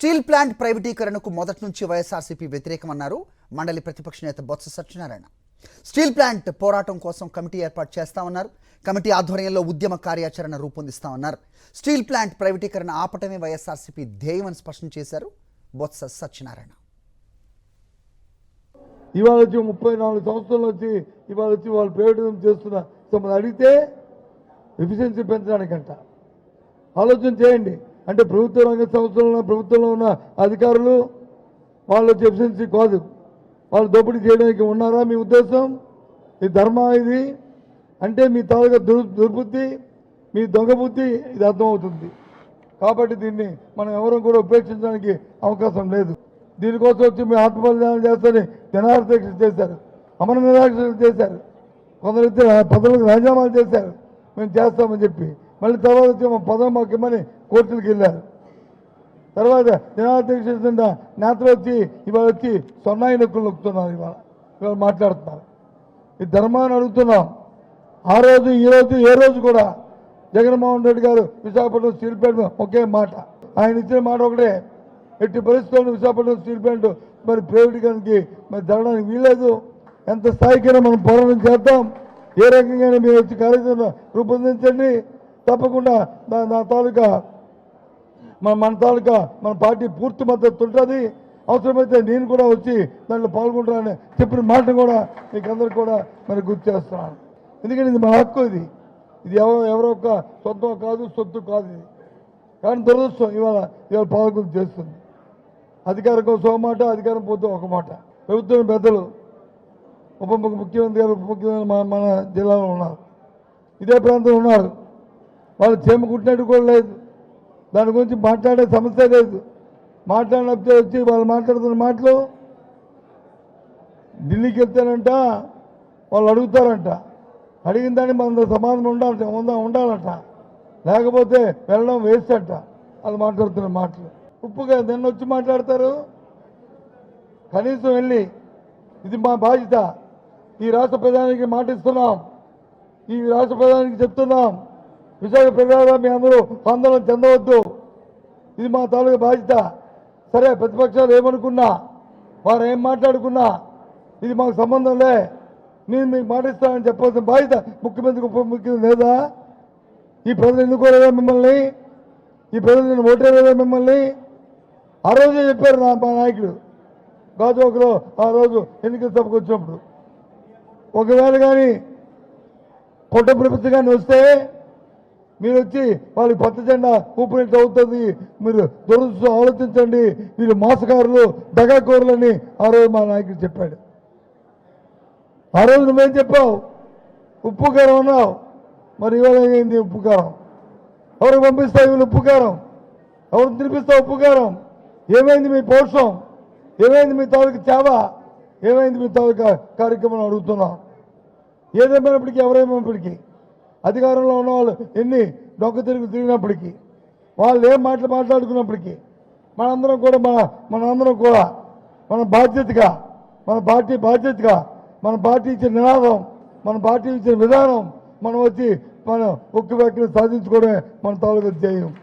Steel plant ప్రైవేటీకరణకు మొదటి నుంచి వైఎస్ఆర్సీపీ వ్యతిరేకమన్నారు మండలి ప్రతిపక్ష నేత బొత్స సత్యనారాయణ. స్టీల్ ప్లాంట్ పోరాటం కోసం కమిటీ ఏర్పాటు చేస్తామన్నారు. కమిటీ ఆధ్వర్యంలో ఉద్యమ కార్యాచరణ రూపొందిస్తామన్నారు. స్టీల్ ప్లాంట్ ప్రైవేటీకరణ ఆపటమే వైఎస్ఆర్సీపీ ధ్యేయమని స్పష్టం చేశారు బొత్స సత్యనారాయణ. ఇవాళ వచ్చి 34 సంవత్సరాలు వచ్చి ఇవాళ వచ్చి వాళ్ళు ప్రైవేటీకరణ చేస్తున్న తమను అడిగితే ఎఫిషియన్సీ పెంచడానికంట ఆలోచన చేయండి. అంటే ప్రభుత్వ రంగ సంస్థల్లో ప్రభుత్వంలో ఉన్న అధికారులు వాళ్ళు వచ్చి ఎఫిషియన్సీ కాదు, వాళ్ళు దోపిడీ చేయడానికి ఉన్నారా మీ ఉద్దేశం? ఈ ధర్మం ఇది అంటే మీ తాలూకా దుర్బుద్ధి, మీ దొంగ బుద్ధి ఇది అర్థమవుతుంది. కాబట్టి దీన్ని మనం ఎవరూ కూడా ఉపేక్షించడానికి అవకాశం లేదు. దీనికోసం వచ్చి మీ ఆత్మబలిదానం చేస్తారని నిరాదీక్ష చేశారు, అమర నిరాదీక్ష చేశారు, కొందరైతే పదవులకు రాజీనామాలు చేశారు మేము చేస్తామని చెప్పి. మళ్ళీ తర్వాత వచ్చి మా పదవి మాకు ఇమ్మని కోర్టులకు వెళ్ళారు. తర్వాత నిరాదీక్ష నేతలు వచ్చి ఇవాళ వచ్చి సొన్నాయి నొక్కులు నొక్కుతున్నారు, ఇవాళ మాట్లాడుతున్నారు. ఈ ధర్మాన్ని అడుగుతున్నాం. ఆ రోజు ఈ రోజు ఏ రోజు కూడా జగన్మోహన్ రెడ్డి గారు విశాఖపట్నం స్టీల్ ప్లాంట్ ఒకే మాట, ఆయన ఇచ్చిన మాట ఒకటే, ఎట్టి పరిస్థితుల్లో విశాఖపట్నం స్టీల్ ప్లాంట్ మరి ప్రైవేటీకరణకి మరి జరగడానికి వీల్లేదు. ఎంత స్థాయికైనా మనం పోరాటం చేద్దాం. ఏ రకంగా మీరు వచ్చి కార్యక్రమం రూపొందించండి. తప్పకుండా నా తాలూకా మన తాలూకా మన పార్టీ పూర్తి మద్దతు ఉంటుంది. అవసరమైతే నేను కూడా వచ్చి దాంట్లో పాల్గొంటానని చెప్పిన మాట కూడా మీకు అందరికి కూడా మరి గుర్తు చేస్తున్నాను. ఎందుకంటే ఇది మన హక్కు, ఇది ఎవరొక్క సొంతం కాదు, సొత్తు కాదు ఇది. కానీ దురదృష్టం ఇవాళ పాల్గొని చేస్తుంది. అధికారం కోసం ఒక మాట, అధికారం పోతే ఒక మాట. ప్రభుత్వం పెద్దలు ముఖ్యమంత్రి గారు ఉప ముఖ్యమంత్రి మన జిల్లాలో ఉన్నారు, ఇదే ప్రాంతంలో ఉన్నారు. వాళ్ళు చేమ కుట్టినట్టు కూడా లేదు, దాని గురించి మాట్లాడే సమస్య లేదు. మాట్లాడినప్పుడు వచ్చి వాళ్ళు మాట్లాడుతున్న మాటలు ఢిల్లీకి వెళ్తేనంట వాళ్ళు అడుగుతారంట, అడిగిన దాన్ని మన సమాధానం ఉండాలంట, లేకపోతే వెళ్ళడం వేస్ట్ అంట. వాళ్ళు మాట్లాడుతున్న మాటలు ఉప్పుగా నిన్న వచ్చి మాట్లాడతారు. కనీసం వెళ్ళి ఇది మా బాధ్యత, ఈ రాష్ట్ర ప్రధానికి మాట ఇస్తున్నాం, ఈ రాష్ట్ర ప్రధానికి చెప్తున్నాం, విశాఖ ప్రజలుగా మీ అందరూ ఆందోళన చెందవద్దు, ఇది మా తాలూకా బాధ్యత. సరే ప్రతిపక్షాలు ఏమనుకున్నా, వారు ఏం మాట్లాడుకున్నా ఇది మాకు సంబంధం లే, నేను మీకు మాటిస్తానని చెప్పాల్సిన బాధ్యత ముఖ్యమంత్రికి ఉప ముఖ్యమంత్రి లేదా? ఈ ప్రజలు ఎన్నుకోలేదా మిమ్మల్ని? ఈ ప్రజలు నేను ఓటేలేదా మిమ్మల్ని? ఆ రోజే చెప్పారు మా నాయకుడు గాజువాకలో ఆ రోజు ఎన్నికల సభకు వచ్చినప్పుడు. ఒకవేళ కానీ కొట్ట ప్రభుత్వం కానీ వస్తే మీరు వచ్చి వాళ్ళకి పచ్చ జెండా ఊపినట్టు అవుతుంది, మీరు దురదృష్టం ఆలోచించండి, వీళ్ళు మోసకారులు దగాకోరులని ఆ రోజు మా నాయకుడు చెప్పాడు. ఆ రోజు నువ్వేం చెప్పావు? ఉప్పు కారం అన్నావు. మరి ఇవాళ ఏంటి ఉప్పు కారం? ఎవరికి పంపిస్తావు వీళ్ళు ఉప్పు కారం? ఎవరికి తినిపిస్తావు ఉప్పు కారం? ఏమైంది మీ పౌరుషం? ఏమైంది మీ తాలూకు చేవ? ఏమైంది మీ తాలూకా కార్యక్రమం అడుగుతున్నాం. ఏదేమైనప్పటికీ ఎవరేమైనప్పటికీ అధికారంలో ఉన్న వాళ్ళు ఎన్ని డొక్క తిరిగినప్పటికీ, వాళ్ళు ఏం మాట్లాడుకున్నప్పటికీ మనందరం కూడా మనందరం కూడా మన బాధ్యతగా, మన పార్టీ బాధ్యతగా, మన పార్టీ ఇచ్చిన నినాదం, మన పార్టీ ఇచ్చిన విధానం మనం వచ్చి మన ఒక్క వ్యక్తిని సాధించుకోవడమే మన తాలూకా ధ్యేయం.